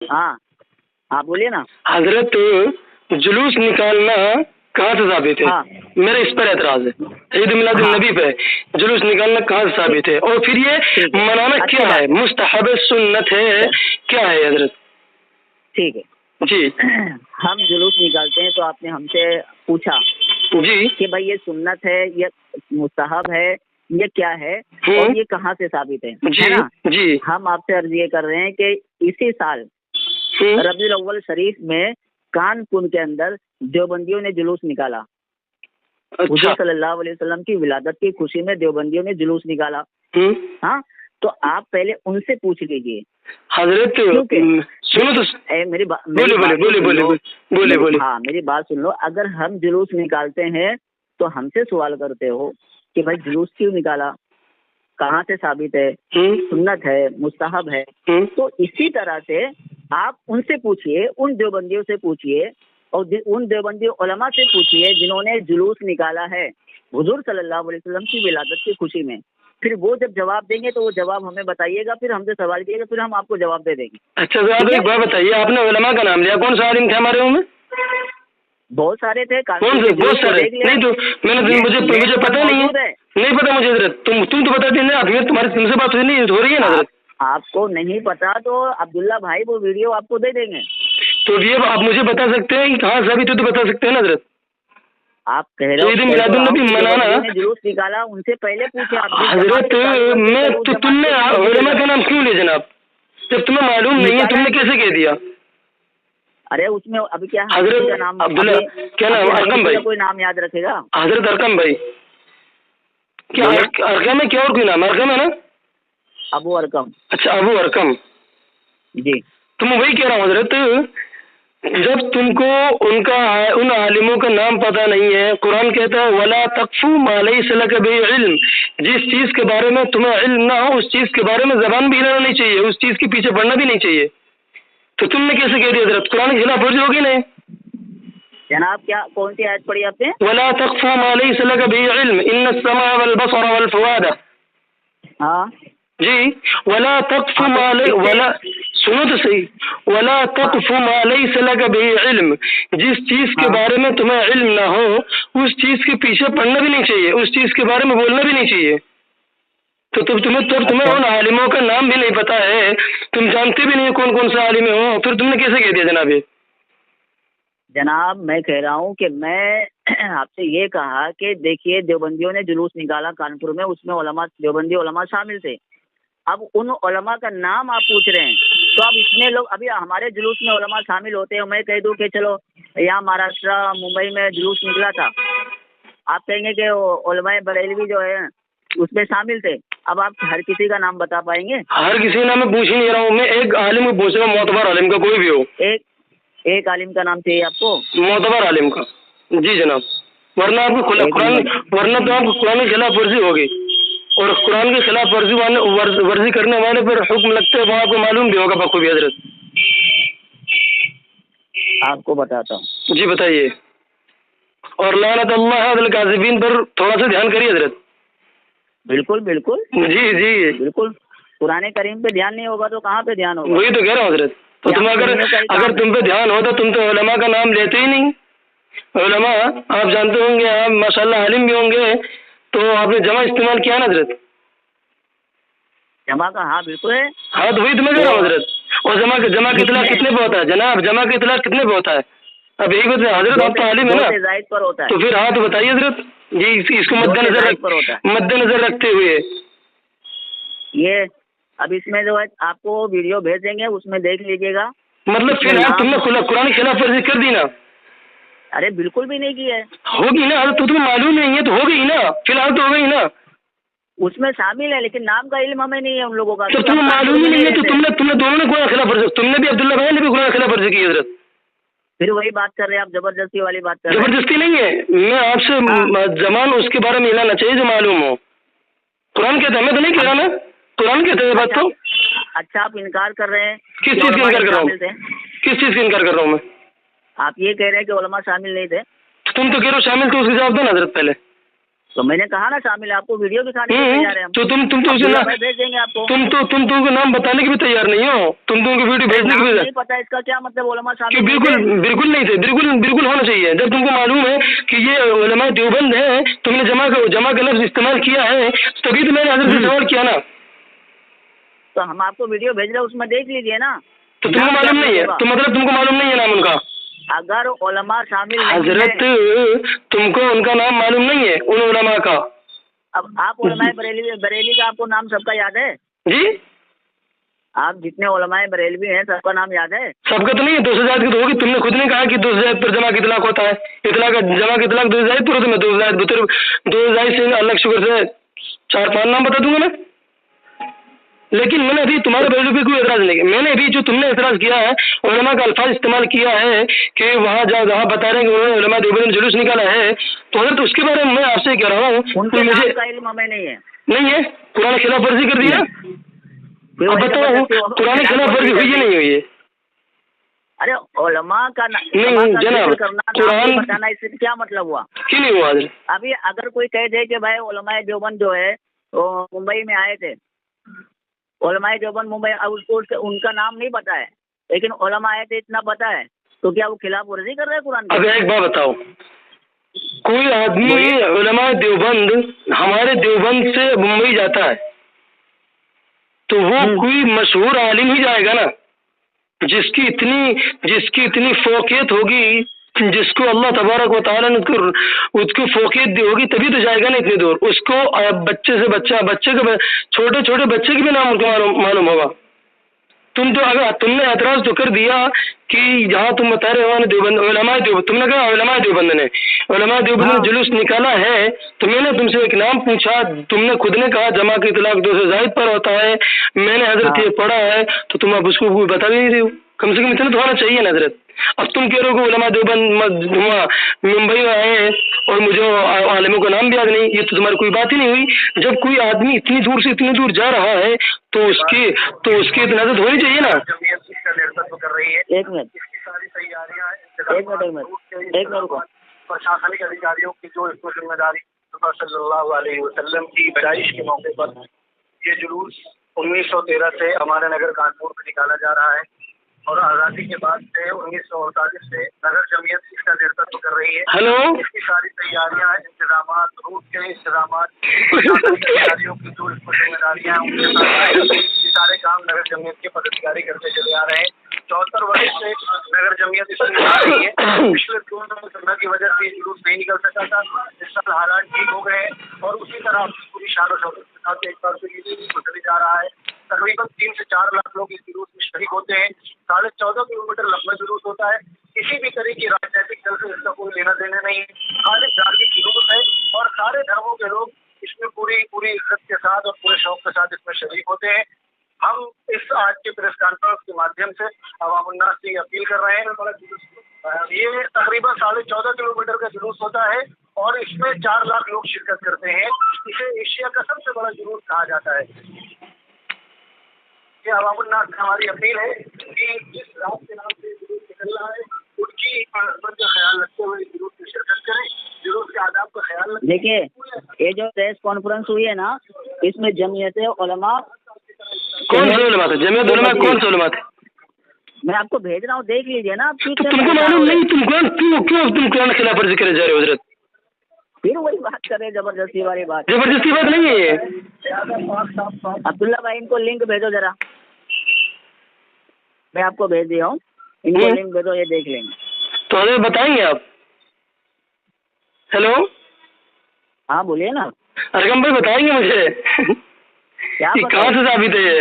हाँ हाँ बोलिए ना। हजरत जुलूस निकालना कहाँ से साबित है? हाँ मेरा इस पर एतराज है। ईद मिलाद हाँ नबी पे जुलूस निकालना कहाँ से साबित है? और फिर ये ठीक है, मनाना अच्छी क्या बात है? मुस्तहब सुन्नत है, क्या है हजरत? ठीक है। जी हम जुलूस निकालते हैं तो आपने हमसे पूछा जी कि भाई ये सुन्नत है, ये मुस्तहब है, ये क्या है और ये कहाँ से साबित है जी ना? जी हम आपसे अर्ज ये कर रहे हैं कि इसी साल रबीउल अव्वल शरीफ में कानपुर के अंदर देवबंदियों ने जुलूस निकाला। अच्छा। हुजूर सल्लल्लाहु अलैहि वसल्लम की विलादत की खुशी में देवबंदियों ने जुलूस निकाला। हाँ, तो आप पहले उनसे पूछ लीजिए हजरत। सुनो तो, मेरी बोले बोले बोले बोले बोले बोले। हाँ मेरी बात सुन लो। अगर हम जुलूस निकालते हैं तो हमसे सवाल करते हो कि भाई जुलूस क्यों निकाला, कहाँ से साबित है, सुन्नत है, मुस्तहब है। तो इसी तरह से आप उनसे पूछिए, उन देवबंदियों से पूछिए और उन देवबंदी उलमा से पूछिए जिन्होंने जुलूस निकाला है हुजूर सल्लल्लाहु अलैहि वसल्लम की विलादत की खुशी में। फिर वो जब जवाब देंगे तो वो जवाब हमें बताइएगा, फिर हमसे सवाल कीजिएगा, फिर हम आपको जवाब दे देंगे। अच्छा तो आप एक बात बताइए, आपने उलमा का नाम लिया, कौन सा आलिम थे हमारे में? बहुत सारे थे। कौन से? बहुत सारे नहीं तो मैंने मुझे पता नहीं है, नहीं पता मुझे हजरत। तुम तो बताते ना, अभी तुम्हारी तुमसे बात हो रही है ना हजरत। आपको नहीं पता तो अब्दुल्ला भाई वो वीडियो आपको दे देंगे। तो ये आप मुझे बता सकते हैं कि कहाँ साबित है, तो बता सकते हैं ना हजरत। आप कह रहे हो ईद मिलादुन नबी मनाना, जुलूस निकाला, उनसे पहले पूछे आप हजरत। मैं तो तुमने उलमा का नाम क्यों ले जनाब, जब तुम्हें मालूम नहीं है तुमने कैसे कह दिया? अरे उसमें अभी क्या हजरत नाम अब्दुल्ला, क्या नाम? अरकम भाई। कोई नाम याद रखेगा हजरत अरकम भाई। क्या अरकम है क्या और कोई नाम? अरकम है ना? अबू अरकम। अच्छा अबू अरकम जी। तो मैं वही कह रहा हूँ हजरत, जब तुमको उन आलिमों का नाम पता नहीं है, कुरान कहता है वला तकफू मा लैसा लक बिही इल्म, जिस चीज के बारे में तुम्हें इल्म ना हो उस चीज के बारे में जबान भी हिलाना नहीं चाहिए, उस चीज के पीछे पड़ना भी नहीं चाहिए। तो तुमने कैसे कह दिया हजरत? कुरान की खिलाफ वर्जी होगी नहीं जनाब? क्या कौन सी आयत पढ़ी आपने? वला तकफू मा लैसा लक बिही इल्म इन्नस समा वल बसर वल फुआद। हाँ जी, वला तकफू मा वला, सुनो तो सही, वला तकफू मा लैसा लक बिही इल्म, जिस चीज के बारे में तुम्हें इल्म ना हो उस चीज के पीछे पड़ना भी नहीं चाहिए, उस चीज के बारे में बोलना भी नहीं चाहिए। तो तुम्हें उन आलिमों का नाम भी नहीं पता है, तुम जानते भी नहीं कौन कौन से आलिम हो, फिर तुमने कैसे कह दिया जनाब ये? जनाब मैं कह रहा हूँ कि मैं आपसे ये कहा कि देखिए देवबंदियों ने जुलूस निकाला कानपुर में, उसमें उलमा, देवबंदी उलमा शामिल थे। अब उन उलमा का नाम आप पूछ रहे हैं तो अब इसमें लोग, अभी हमारे जुलूस में उलमा शामिल होते हैं। मैं कह दूं कि चलो यहाँ महाराष्ट्र मुंबई में जुलूस निकला था, आप कहेंगे कि उलमा बरेलवी जो है उसमें शामिल थे। अब आप हर किसी का नाम बता पाएंगे? हर किसी का मैं पूछ ही नहीं रहा हूँ, मैं एक आलिम को पूछ रहा हूँ, मोतबर आलिम का कोई भी हो। एक आलिम का नाम चाहिए आपको? मोतबर आलिम का। जी जनाब, वरना आपको कुरान, वरना तो आपको कुरान की खिलाफ वर्जी होगी, और कुरान के खिलाफ वर्जी करने वाले पर हुक्म लगते हैं, वो आपको मालूम भी होगा बखूबी हजरत। आपको बताता हूँ। जी बताइए। और लानत अल्लाह अल काज़िबीन पर थोड़ा सा ध्यान करिए हजरत। बिल्कुल बिल्कुल जी जी बिल्कुल। कुरान करीम पे ध्यान नहीं होगा तो कहाँ पे ध्यान होगा? वही तो कह रहा हूँ हजरत। तो तुम अगर तुम पे ध्यान हो तो तुम तो उलमा का नाम लेते ही नहीं। उलमा आप जानते होंगे, आप माशाल्लाह आलिम भी होंगे, तो आपने जमा इस्तेमाल किया ना हजरत? जमा का? हाँ बिल्कुल है। हाँ तो वही तो मैं कह रहा हूँ हजरत। और जमा के इतलाक कितने पे होता है जनाब? जमा के इतलाक कितने पे होता है? अब यही बात है हजरत, आप तो आलिम है ना, पर होता है। तो फिर हाँ तो बताइए हजरत। ये इसको मद्देनजर रखते हुए ये अब इसमें जो है आपको वीडियो भेज देंगे, उसमें देख लीजिएगा। मतलब फिलहाल तुमने कुरान की खिलाफ वर्जी कर दी ना? अरे बिल्कुल भी नहीं की है। होगी ना, तो तुम्हें मालूम नहीं है तो हो गई ना, फिलहाल तो हो गई ना। उसमें शामिल है लेकिन नाम का इल्म हमें नहीं है उन लोगों का। तो तुम्हें मालूम ही नहीं है तो तुमने दोनों ने कुरान खिलाफ वर्जी, तुमने भी अब्दुल्ला भाई ने भी कुरान खिलाफ वर्जी की हजरत। फिर वही बात कर रहे हैं आप, जबरदस्ती वाली बात कर रहे हैं। जबरदस्ती नहीं है, मैं आपसे जमान उसके बारे में हिलाना चाहिए जो मालूम हो। कुरान कहता है, मैं तो नहीं कह रहा ना, कुरान कहते हैं बात। तो अच्छा आप इनकार कर रहे हैं? किस चीज का इनकार कर रहा हूँ? किस चीज का इनकार कर रहा हूँ मैं? आप ये कह रहे हैं कि उलमा शामिल नहीं थे। तुम तो कह रहे हो शामिल थे, उसके जवाब दो ना हजरत पहले। तो मैंने कहा ना शामिल है, आपको वीडियो दिखाने के लिए तैयार है हम। तो तुम तो उसे ना भेज देंगे आपको। तुम तो उनका नाम बताने की भी तैयार नहीं हो, तुम तो उनकी वीडियो भेजने की भी नहीं पता इसका क्या मतलब, उलमा शामिल बिल्कुल नहीं थे, बिल्कुल होना चाहिए। जब तुमको मालूम है कि ये उलमा देवबंद है, तुमने जमा का लफ्ज इस्तेमाल किया है, तभी तो मैंने हजरत से सवाल किया ना। तो हम आपको वीडियो भेज रहे हैं, उसमें देख लीजिए ना। तो तुमको मालूम नहीं है, तो मतलब तुमको मालूम नहीं है नाम उनका? अगर उलमा शामिल हजरत तुमको उनका नाम मालूम नहीं है, उन उलमा का? अब आप उलमाए बरेली का आपको नाम सबका याद है जी? आप जितने उलमाए बरेलवी हैं सबका नाम याद है? सबका तो नहीं है, 200 की तो होगी। तुमने खुद ने कहा कि 200 पर जमा की इतलाक होता है, इतलाक जमा की इतलाक 200 पर होता है। 200 से अल्लाह शुक्र से 4-5 नाम बता दूंगा मैं। लेकिन मैंने अभी तुम्हारे बरेलवी पे कोई एतराज नहीं, मैंने अभी जो तुमने एतराज किया है, उलमा का अल्फाज इस्तेमाल किया है कि वहाँ जहाँ बता रहे हैं कि उन्होंने उलमा देवबंद ने जुलूस निकाला है, तो अगर तो उसके बारे में मैं आपसे कह रहा हूँ, उनके नाम का इल्म हमें नहीं है। कुरान खिलाफ वर्जी कर दिया। अब बताओ कुरान खिलाफ वर्जी हुई है नहीं हुई है? अरे उलमा का नहीं जनाब, कुरान बताना इससे क्या मतलब हुआ? क्यों नहीं हुआ? अभी अगर कोई कह दे कि भाई उलमाए देवबंद जो है वो मुंबई में आए थे, उलमाए देवबंद मुंबई, अब उसको उनका नाम नहीं पता है, लेकिन उलमा आए थे इतना पता है, तो क्या वो खिलाफ वर्जी कर रहे हैं कुरान? अब एक बात बताओ, कोई आदमी उलमा देवबंद हमारे देवबंद से मुंबई जाता है तो वो कोई मशहूर आलिम ही जाएगा ना, जिसकी इतनी फोकियत होगी, जिसको अल्लाह तबारक व तआला ने उसको फोकियत दी होगी, तभी तो जाएगा ना इतनी दूर। उसको बच्चे के छोटे बच्चे के भी नाम उनको मालूम होगा। अगर तुमने एतराज तो कर दिया कि जहाँ तुम बता रहे हो देवबंद उलमाए देवबंद, तुमने कहा उलमाए देवबंद ने जुलूस निकाला है, तो मैंने तुमसे एक नाम पूछा, तुमने खुद ने कहा जमा की इतलाक 200 जायद पर होता है, मैंने हजरत ये पढ़ा है, तो तुम अब उसको कोई बता भी नहीं रहे हो। कम से कम इतना तो होना चाहिए ना हजरत। अब तुम कह रहे हो कि उलमा देवबंद मुंबई में आए और मुझे आलिमों का नाम भी याद नहीं, ये तो तुम्हारी कोई बात ही नहीं हुई। जब कोई आदमी इतनी दूर से इतनी दूर जा रहा है तो उसकी इजाजत होनी चाहिए ना। एक मिनट प्रशासनिक अधिकारियों की जो इसमें जिम्मेदारी, सल्लल्लाहु अलैहि वसल्लम की पैदाइश के मौके पर ये जुलूस 1913 से हमारे नगर कानपुर में निकाला जा रहा है और आज़ादी के बाद से 1948 से नगर जमीयत इसका नेतृत्व कर रही है। हेलो, इसकी सारी तैयारियां, इंतजाम, रूट के इंतजाम, अधिकारियों की जो जिम्मेदारियां, उनके सारे काम नगर जमीयत के पदाधिकारी करते चले आ रहे हैं। 74 वर्ष से नगर जमीयत इसमें निकल रही है। पिछले 2 समय की वजह से जुलूस नहीं निकल सका था, इस साल हालात ठीक हो गए और उसी तरह पूरी शान और शौकत के साथ एक बार से चली जा रहा है। तकरीबन 3 से 4 लाख लोग इस जुलूस में शरीक होते हैं। 14.5 किलोमीटर लंबा जुलूस होता है। किसी भी तरह की राजनीतिक दल से इसका कोई लेना देना नहीं, खाली धार्मिक जुलूस है और सारे धर्मों के लोग इसमें पूरी इज्जत के साथ और पूरे शौक के साथ इसमें शरीक होते हैं। हम इस आज की प्रेस कॉन्फ्रेंस के माध्यम से अवामुन्नास से अपील कर रहे हैं। ये तकरीबन 14.5 किलोमीटर का जुलूस होता है और इसमें 4 लाख लोग शिरकत करते हैं। इसे एशिया का सबसे बड़ा जुलूस कहा जाता है। ये अवामुन्नास से हमारी अपील है कि जिस रात के नाम से जुलूस निकल रहा है उनकी आसमान का ख्याल रखते हुए जुलूस में शिरकत करें, जुलूस के आदाब का ख्याल रखें। देखिए, ये जो प्रेस कॉन्फ्रेंस हुई है ना, इसमें जमीयत उलमा कौन से उलमा थे? जमीयत उलमा कौन से उलमा थे? मैं आपको भेज रहा हूँ, देख लीजिए ना। तो तुमको मालूम नहीं, तुम कुरान खिलाफ वर्जी करे जा रहे हो हजरत? फिर वही बात कर रहे हैं, जबरदस्ती वाली बात। जबरदस्ती बात नहीं है ये। अब्दुल्ला भाई, इनको लिंक भेजो जरा, मैं आपको भेज दिया हूँ, इनको लिंक भेजो, ये देख लेंगे। तो हमें बताएंगे आप? हेलो, हाँ बोलिए ना। अरकम भाई बताएंगे मुझे कहाँ से साबित है ये?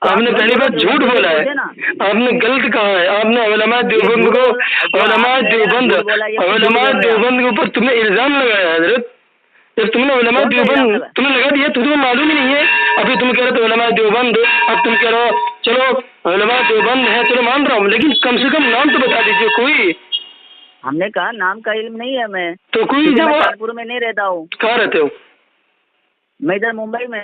आपने पहली बार झूठ बोला है, आपने गलत कहा है। आपने उलमा देवबंद के ऊपर तुमने इल्जाम लगाया हजरत। जब तुमने उलमा देवबंद तुमने लगा दिया, तुम्हें मालूम ही नहीं है। अभी तुम कह रहे थे उलमा देवबंद, अब तुम कह रहे हो चलो उलमा देवबंद है, चलो मान रहा हूँ, लेकिन कम से कम नाम तो बता दीजिए कोई। हमने कहा नाम का इल्म नहीं है मैं, तो कोई जब कानपुर में नहीं रहता हूँ। कहाँ रहते हो? मैं इधर मुंबई में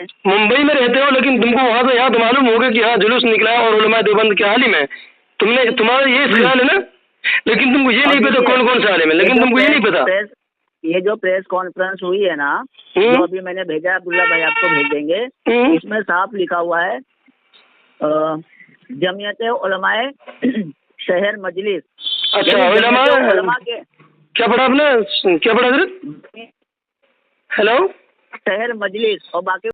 रहते हो, लेकिन तुमको वहाँ से यहाँ तो मालूम होगा कि हाँ जुलूस निकला है और उलमा देवबंद के आलिम है। तुम्हारा ये ख्याल है ना, लेकिन तुमको ये नहीं पता कौन कौन सा आलिम है, लेकिन तुमको ये नहीं पता। ये जो प्रेस कॉन्फ्रेंस हुई है ना, जो अभी मैंने भेजा है, अब्दुल्ला भाई आपको भेज देंगे, इसमें साफ लिखा हुआ है जमीयत उलमाए शहर मजलिस। अच्छा, उलमा के क्या पढ़ा आपने, क्या पढ़ा हजरत? हेलो, शहर मजलिस और बाकी